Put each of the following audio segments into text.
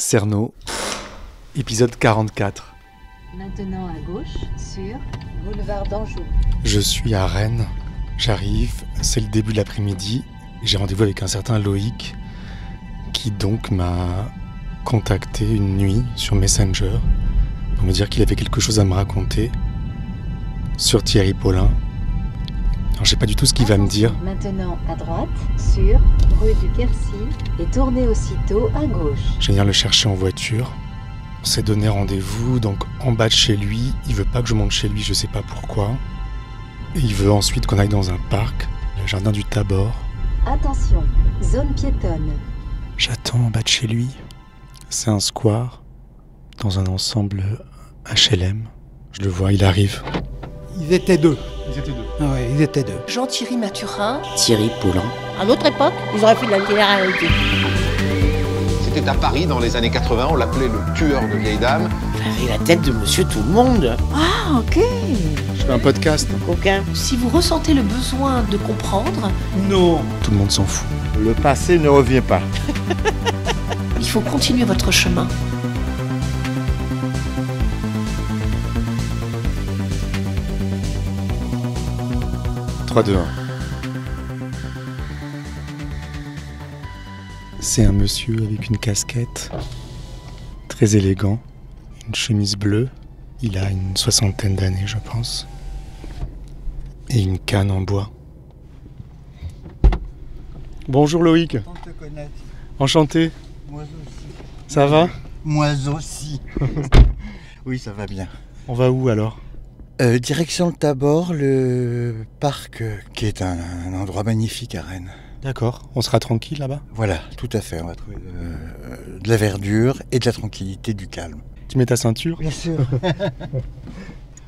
Cerno, épisode 44. Maintenant à gauche, sur boulevard d'Anjou. Je suis à Rennes, j'arrive, c'est le début de l'après-midi, j'ai rendez-vous avec un certain Loïc, qui donc m'a contacté une nuit sur Messenger pour me dire qu'il avait quelque chose à me raconter sur Thierry Paulin. Alors je sais pas du tout ce qu'il va me dire. Maintenant à droite, sur rue du Quercy, et tournez aussitôt à gauche. Je vais venir le chercher en voiture. On s'est donné rendez-vous, donc en bas de chez lui. Il veut pas que je monte chez lui, je sais pas pourquoi. Et il veut ensuite qu'on aille dans un parc, le jardin du Tabor. Attention, zone piétonne. J'attends en bas de chez lui. C'est un square, dans un ensemble HLM. Je le vois, il arrive. Ils étaient deux. Ah ouais, ils étaient deux. Jean-Thierry Mathurin. Thierry Paulin. À notre époque, ils auraient fait de la télé-réalité. C'était à Paris dans les années 80, on l'appelait le tueur de vieilles dames. Il avait la tête de Monsieur Tout-le-Monde. Ah, ok. Je fais un podcast. Aucun. Si vous ressentez le besoin de comprendre, Non. Tout le monde s'en fout. Le passé ne revient pas. il faut continuer votre chemin. « 3, 2, 1. C'est un monsieur avec une casquette, très élégant, une chemise bleue. Il a une 60aine d'années, je pense. Et une canne en bois. Bonjour Loïc, On te connaît. enchanté. Moi aussi. Ça va? Moi aussi. Oui, ça va bien. On va où alors? Direction le Tabor, le parc qui est un endroit magnifique à Rennes. D'accord, on sera tranquille là-bas? Voilà, tout à fait. On va trouver de la verdure et de la tranquillité, du calme. Tu mets ta ceinture? Bien sûr.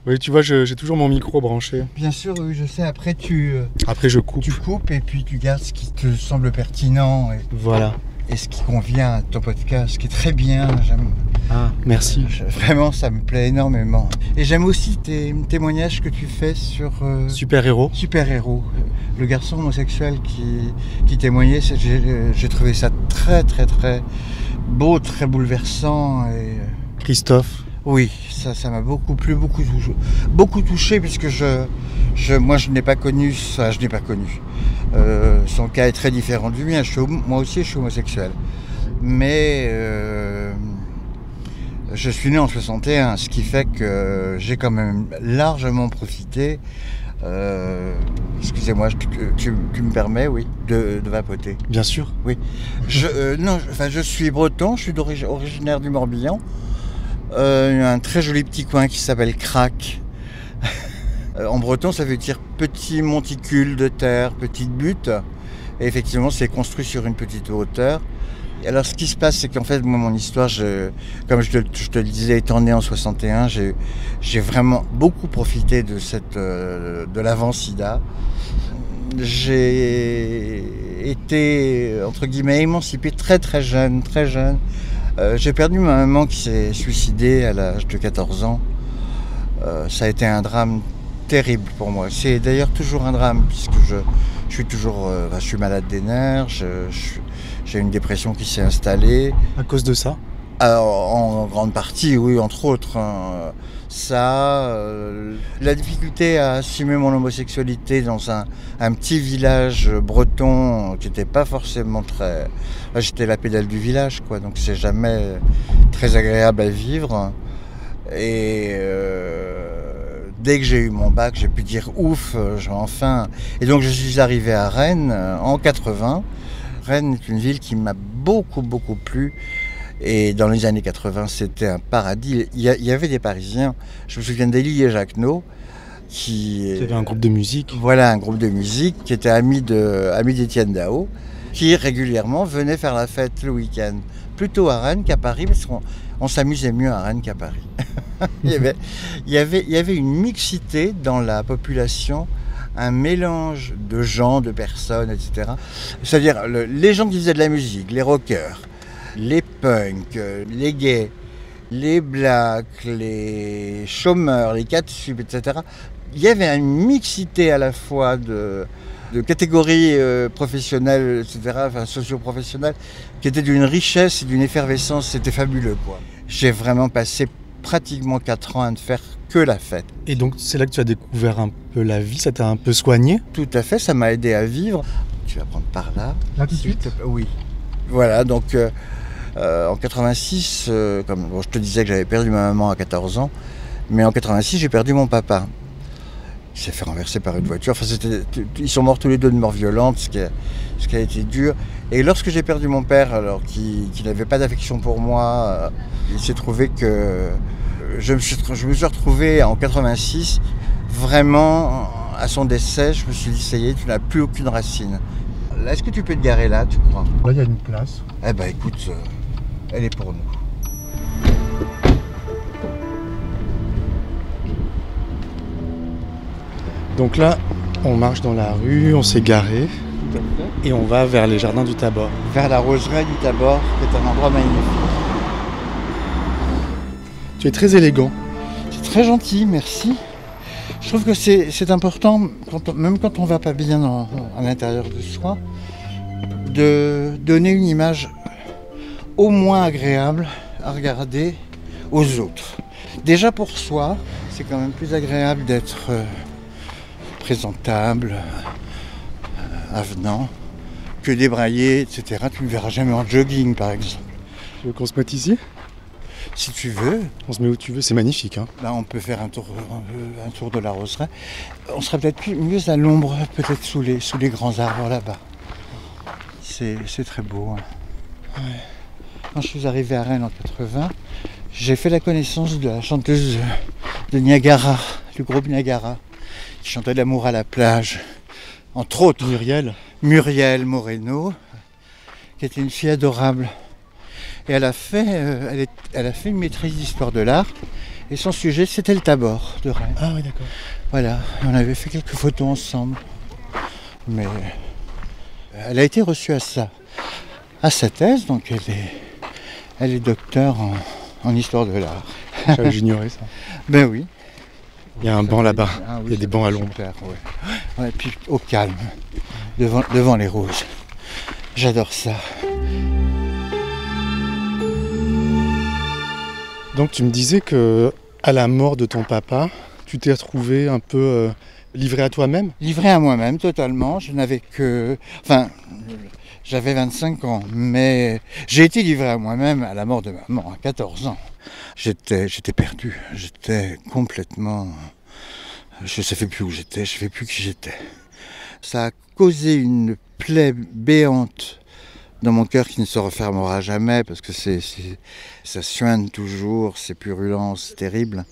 Oui, tu vois, j'ai toujours mon micro branché. Bien sûr, oui, je sais. Après, tu Après, je coupe. coupes et puis tu gardes ce qui te semble pertinent Voilà. et ce qui convient à ton podcast, ce qui est très bien. J'aime. Ah, merci. Vraiment, ça me plaît énormément. Et j'aime aussi tes témoignages que tu fais sur Super-héros. Super-héros. Le garçon homosexuel qui témoignait, j'ai trouvé ça très très très beau, très bouleversant. Et Christophe. oui, ça m'a beaucoup plu, beaucoup touché, puisque moi je n'ai pas connu ça, je n'ai pas connu. Son cas est très différent du mien. Moi aussi, je suis homosexuel. Mais je suis né en 61, ce qui fait que j'ai quand même largement profité. Excusez-moi, tu me permets, oui, de vapoter. Bien sûr. Oui. Je suis breton, je suis originaire du Morbihan. Un très joli petit coin qui s'appelle Crac. En breton, ça veut dire petit monticule de terre, petite butte. Et effectivement, c'est construit sur une petite hauteur. Et alors, ce qui se passe, c'est qu'en fait, moi, mon histoire, comme je te le disais, étant né en 61, j'ai vraiment beaucoup profité de l'avant-sida. J'ai été, entre guillemets, émancipé très très jeune, très jeune. J'ai perdu ma maman qui s'est suicidée à l'âge de 14 ans. Ça a été un drame terrible pour moi. C'est d'ailleurs toujours un drame, puisque je suis malade des nerfs, j'ai une dépression qui s'est installée. À cause de ça? En grande partie, oui, entre autres. La difficulté à assumer mon homosexualité dans un petit village breton qui n'était pas forcément très... Là, j'étais la pédale du village, quoi, donc c'est jamais très agréable à vivre. Et dès que j'ai eu mon bac, j'ai pu dire ouf, enfin... Et donc je suis arrivé à Rennes en 80. Rennes est une ville qui m'a beaucoup plu. Et dans les années 80, c'était un paradis. Il y avait des Parisiens. Je me souviens d'Élie et Jacquenot qui avait un groupe de musique. Voilà, un groupe de musique qui était ami d'Étienne Dao, qui régulièrement venait faire la fête le week-end. Plutôt à Rennes qu'à Paris, parce qu'on s'amusait mieux à Rennes qu'à Paris. il y avait une mixité dans la population, un mélange de gens, de personnes, etc. C'est-à-dire les gens qui faisaient de la musique, les rockers, les punks, les gays, les blacks, les chômeurs, les catsup, etc. Il y avait une mixité à la fois de catégories professionnelles, etc., enfin socio-professionnelles, qui étaient d'une richesse et d'une effervescence, c'était fabuleux, quoi. J'ai vraiment passé pratiquement 4 ans à ne faire que la fête. Et donc c'est là que tu as découvert un peu la vie, ça t'a un peu soigné? Tout à fait, ça m'a aidé à vivre. Tu vas prendre par là. Là tout de suite? Oui. Voilà, donc en 86, comme bon, je te disais que j'avais perdu ma maman à 14 ans, mais en 86 j'ai perdu mon papa. Il s'est fait renverser par une voiture. Enfin, ils sont morts tous les deux de mort violente, ce qui a été dur. Et lorsque j'ai perdu mon père, alors qu'il n'avait pas d'affection pour moi, il s'est trouvé que je me suis retrouvé en 86, vraiment à son décès. Je me suis dit, ça y est, tu n'as plus aucune racine. Là, est-ce que tu peux te garer là, tu crois? Là il y a une place. Eh ben écoute, elle est pour nous. Donc là, on marche dans la rue, on s'est garé Tout à fait. et on va vers les jardins du Tabor. Vers la roseraie du Tabor, qui est un endroit magnifique. Tu es très élégant. C'est très gentil, merci. Je trouve que c'est important, même quand on va pas bien à l'intérieur de soi, de donner une image au moins agréable à regarder aux autres. Déjà pour soi, c'est quand même plus agréable d'être présentable, avenant, que débraillé, etc. Tu ne me verras jamais en jogging, par exemple. Tu veux qu'on se mette ici? Si tu veux, On se met où tu veux, c'est magnifique. Hein. là on peut faire un tour de la roseraie. On serait peut-être mieux à l'ombre, peut-être sous les grands arbres là-bas. C'est très beau. Hein. Ouais. Quand je suis arrivé à Rennes en 80, j'ai fait la connaissance de la chanteuse de Niagara, du groupe Niagara, qui chantait l'amour à la plage. Entre autres, Muriel Moreno, qui était une fille adorable. Et elle a fait une maîtrise d'histoire de l'art. Et son sujet, c'était le Tabor de Rennes. Ah oui, d'accord. Voilà, on avait fait quelques photos ensemble. Mais elle a été reçue à sa thèse, donc elle est docteure en histoire de l'art. J'ignorais ça. Ben oui. Il y a un banc là-bas, Ah oui, il y a des bancs à l'ombre. Super, ouais. Ouais, et puis au calme, devant les roses. J'adore ça. Donc tu me disais que à la mort de ton papa, tu t'es retrouvé un peu livré à toi-même? Livré à moi-même totalement, j'avais 25 ans, mais j'ai été livré à moi-même à la mort de maman à 14 ans. J'étais perdu, j'étais complètement... Je ne savais plus où j'étais, je ne savais plus qui j'étais. Ça a causé une plaie béante dans mon cœur qui ne se refermera jamais parce que ça suinte toujours, c'est purulent, c'est terrible.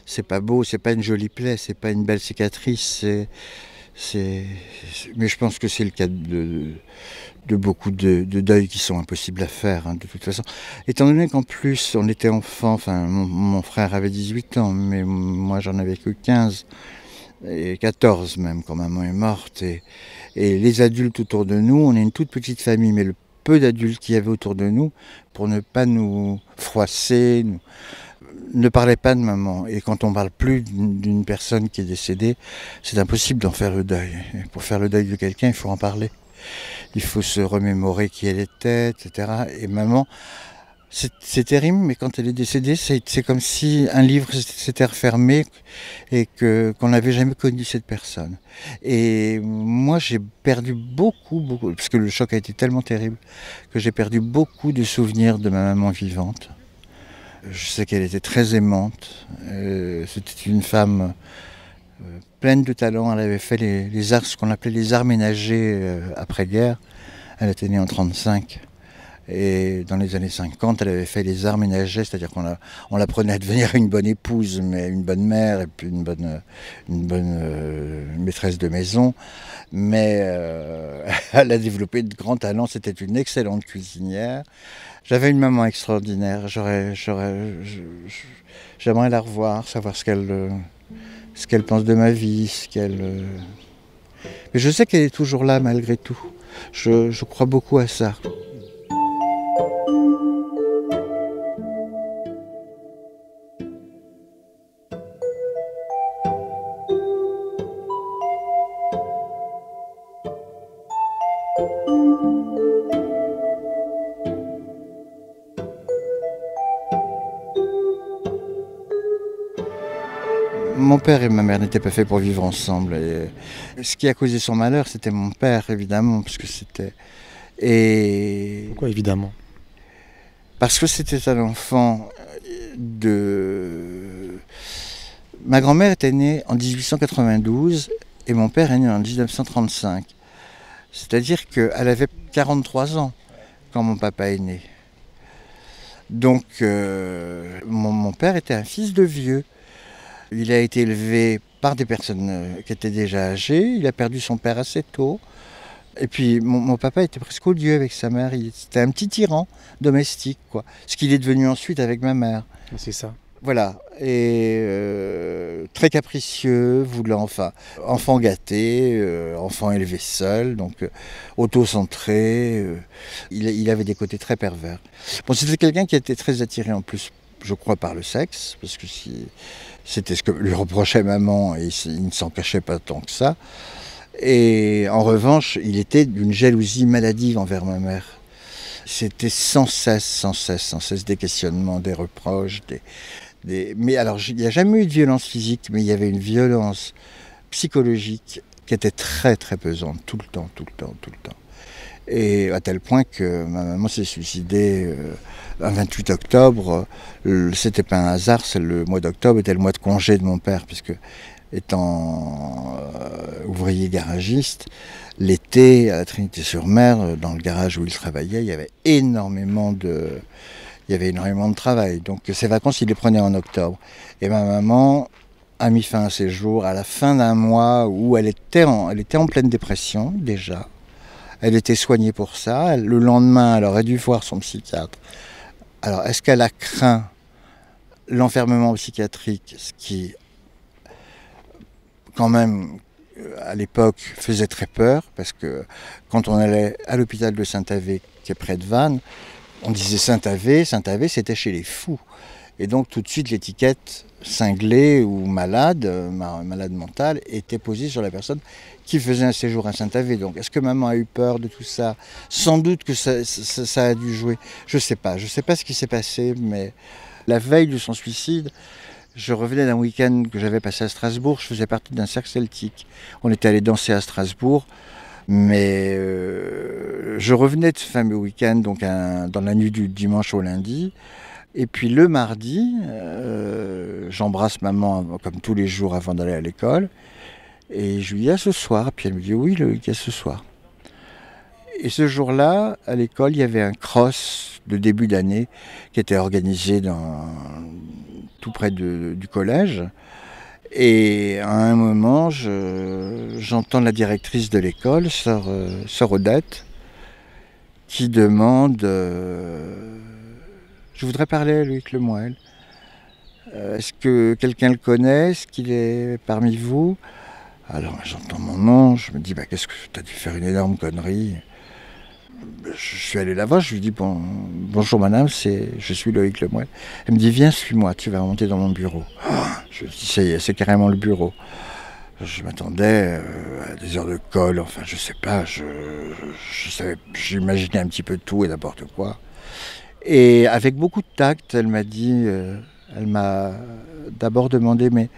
C'est pas beau, c'est pas une jolie plaie, c'est pas une belle cicatrice. Mais je pense que c'est le cas de beaucoup de deuils qui sont impossibles à faire, hein, de toute façon. Étant donné qu'en plus on était enfant, enfin mon frère avait 18 ans, mais moi j'en avais que 15 et 14 même quand maman est morte. Et les adultes autour de nous, on est une toute petite famille, mais le peu d'adultes qu'il y avait autour de nous, pour ne pas nous froisser, ne parlaient pas de maman. Et quand on parle plus d'une personne qui est décédée, c'est impossible d'en faire le deuil. Et pour faire le deuil de quelqu'un, il faut en parler. Il faut se remémorer qui elle était, etc. Et maman, c'est terrible, mais quand elle est décédée, c'est comme si un livre s'était refermé et qu'on n'avait jamais connu cette personne. Et moi, j'ai perdu beaucoup, parce que le choc a été tellement terrible, que j'ai perdu beaucoup de souvenirs de ma maman vivante. Je sais qu'elle était très aimante. C'était une femme pleine de talent. Elle avait fait les arts, ce qu'on appelait les arts ménagers après-guerre. Elle était née en 1935. Et dans les années 50, elle avait fait les arts ménagers, c'est-à-dire qu'on l'apprenait à devenir une bonne épouse, mais une bonne mère et puis une bonne maîtresse de maison. Mais elle a développé de grands talents, c'était une excellente cuisinière. J'avais une maman extraordinaire, j'aimerais la revoir, savoir ce qu'elle pense de ma vie, Mais je sais qu'elle est toujours là malgré tout. Je crois beaucoup à ça. Mon père et ma mère n'étaient pas faits pour vivre ensemble. Et ce qui a causé son malheur, c'était mon père, évidemment, parce que c'était... Et... Pourquoi évidemment? Parce que c'était un enfant de... Ma grand-mère était née en 1892 et mon père est né en 1935. C'est-à-dire qu'elle avait 43 ans quand mon papa est né. Donc mon père était un fils de vieux. Il a été élevé par des personnes qui étaient déjà âgées. Il a perdu son père assez tôt. Et puis mon papa était presque odieux avec sa mère. C'était un petit tyran domestique, quoi. Ce qu'il est devenu ensuite avec ma mère. C'est ça. Voilà, et très capricieux, enfant gâté, enfant élevé seul, donc auto-centré, il avait des côtés très pervers. Bon, c'était quelqu'un qui était très attiré en plus, je crois, par le sexe, parce que c'était ce que lui reprochait maman, et il ne s'en cachait pas tant que ça. Et en revanche, il était d'une jalousie maladive envers ma mère. C'était sans cesse des questionnements, des reproches, mais alors, il n'y a jamais eu de violence physique, mais il y avait une violence psychologique qui était très très pesante, tout le temps. Et à tel point que ma maman s'est suicidée un 28 octobre. C'était pas un hasard, le mois d'octobre était le mois de congé de mon père, puisque étant ouvrier garagiste, l'été à la Trinité-sur-Mer, dans le garage où il travaillait, il y avait énormément de travail. Donc ses vacances, il les prenait en octobre. Et ma maman a mis fin à ses jours à la fin d'un mois où elle était en pleine dépression déjà. Elle était soignée pour ça. Le lendemain, elle aurait dû voir son psychiatre. Alors, est-ce qu'elle a craint l'enfermement psychiatrique, ce qui, quand même, à l'époque, faisait très peur, parce que quand on allait à l'hôpital de Saint-Avé, qui est près de Vannes, on disait Saint-Avé, c'était chez les fous. Et donc tout de suite l'étiquette cinglée ou malade mentale, était posée sur la personne qui faisait un séjour à Saint-Avé. Donc est-ce que maman a eu peur de tout ça? Sans doute que ça a dû jouer. Je sais pas ce qui s'est passé, mais la veille de son suicide, je revenais d'un week-end que j'avais passé à Strasbourg, je faisais partie d'un cercle celtique. On était allé danser à Strasbourg. Mais je revenais de ce fameux week-end, donc dans la nuit du dimanche au lundi. Et puis le mardi, j'embrasse maman comme tous les jours avant d'aller à l'école. Et je lui dis « à ce soir ». Puis elle me dit « oui, Loïc, à ce soir ». Et ce jour-là, à l'école, il y avait un cross de début d'année qui était organisé tout près du collège. Et à un moment, j'entends la directrice de l'école, sœur Odette, qui demande je voudrais parler à Loïc Lemoelle. Est-ce que quelqu'un le connaît? Est-ce qu'il est parmi vous? Alors j'entends mon nom, je me dis qu'est-ce que tu as dû faire une énorme connerie. Je suis allé la voir, je lui dis bonjour madame, je suis Loïc Lemoelle. Elle me dit viens, suis-moi, tu vas monter dans mon bureau. Je dis ça y est, c'est carrément le bureau. Je m'attendais à des heures de colle, enfin je sais pas, j'imaginais un petit peu tout et n'importe quoi. Et avec beaucoup de tact, elle m'a d'abord demandé mais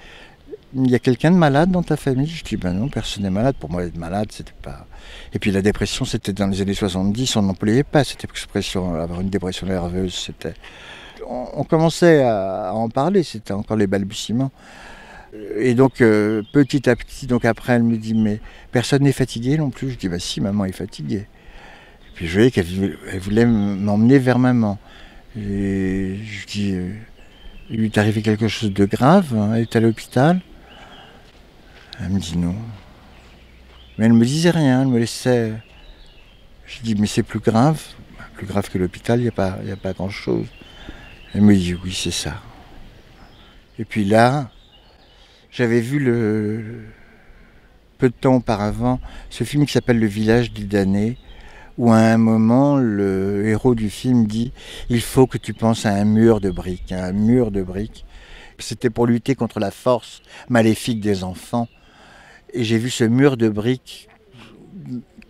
il y a quelqu'un de malade dans ta famille? Je dis non, personne n'est malade. Pour moi, être malade, c'était pas... Et puis la dépression, c'était dans les années 70, on n'employait pas cette expression, avoir une dépression nerveuse, c'était... On commençait à en parler, c'était encore les balbutiements. Et donc, petit à petit, donc après, elle me dit, mais personne n'est fatigué non plus? Je dis, si, maman est fatiguée. Et puis je voyais qu'elle voulait m'emmener vers maman. Et je dis, il lui est arrivé quelque chose de grave, hein, elle est à l'hôpital? Elle me dit non. Mais elle ne me disait rien, elle me laissait... Je dis, mais c'est plus grave que l'hôpital, il n'y a pas grand-chose. Elle me dit, oui, c'est ça. Et puis là, j'avais vu peu de temps auparavant ce film qui s'appelle Le village des damnés, où à un moment, le héros du film dit « Il faut que tu penses à un mur de briques, un mur de briques ». C'était pour lutter contre la force maléfique des enfants. Et j'ai vu ce mur de briques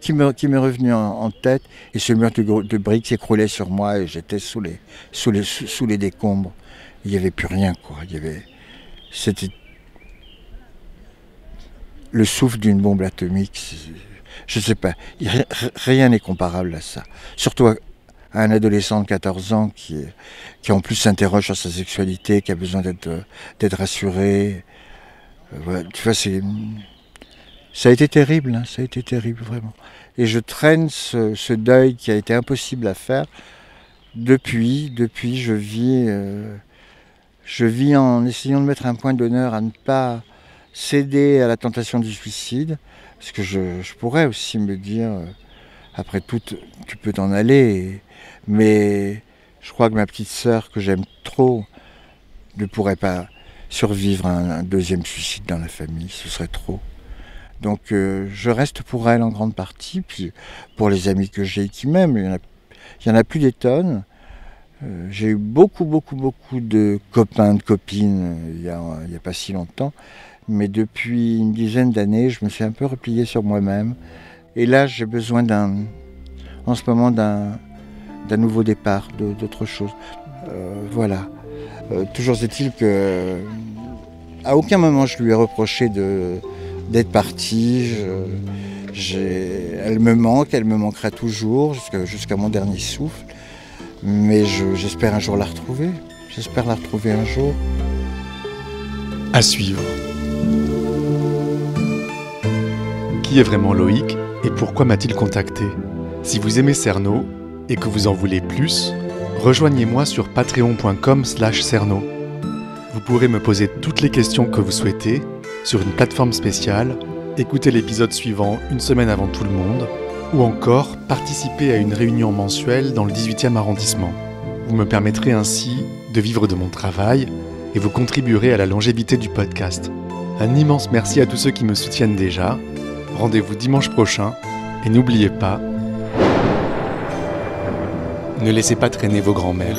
qui m'est revenu en tête, et ce mur de briques s'écroulait sur moi et j'étais sous les décombres. Il n'y avait plus rien, quoi. C'était le souffle d'une bombe atomique, je ne sais pas, rien n'est comparable à ça. Surtout à un adolescent de 14 ans qui en plus s'interroge sur sa sexualité, qui a besoin d'être rassuré. Voilà, tu vois, ça a été terrible, hein, ça a été terrible vraiment. Et je traîne ce deuil qui a été impossible à faire. Depuis, je vis en essayant de mettre un point d'honneur à ne pas céder à la tentation du suicide. Parce que je pourrais aussi me dire, après tout, tu peux t'en aller. Mais je crois que ma petite sœur, que j'aime trop, ne pourrait pas survivre à un deuxième suicide dans la famille. Ce serait trop. Donc je reste pour elle en grande partie, puis pour les amis que j'ai qui m'aiment, il y en a plus des tonnes. J'ai eu beaucoup de copains, de copines il y a pas si longtemps, mais depuis une dizaine d'années, je me suis un peu replié sur moi-même. Et là, j'ai besoin en ce moment d'un nouveau départ, d'autre chose. Voilà. Toujours est-il que à aucun moment je lui ai reproché d'être partie. Elle me manque, elle me manquera toujours jusqu'à mon dernier souffle. Mais j'espère un jour la retrouver. J'espère la retrouver un jour. À suivre. Qui est vraiment Loïc et pourquoi m'a-t-il contacté ? Si vous aimez Cerno et que vous en voulez plus, rejoignez-moi sur patreon.com/cerno. Vous pourrez me poser toutes les questions que vous souhaitez sur une plateforme spéciale, écouter l'épisode suivant une semaine avant tout le monde, ou encore participer à une réunion mensuelle dans le 18e arrondissement. Vous me permettrez ainsi de vivre de mon travail et vous contribuerez à la longévité du podcast. Un immense merci à tous ceux qui me soutiennent déjà. Rendez-vous dimanche prochain et n'oubliez pas, ne laissez pas traîner vos grands-mères.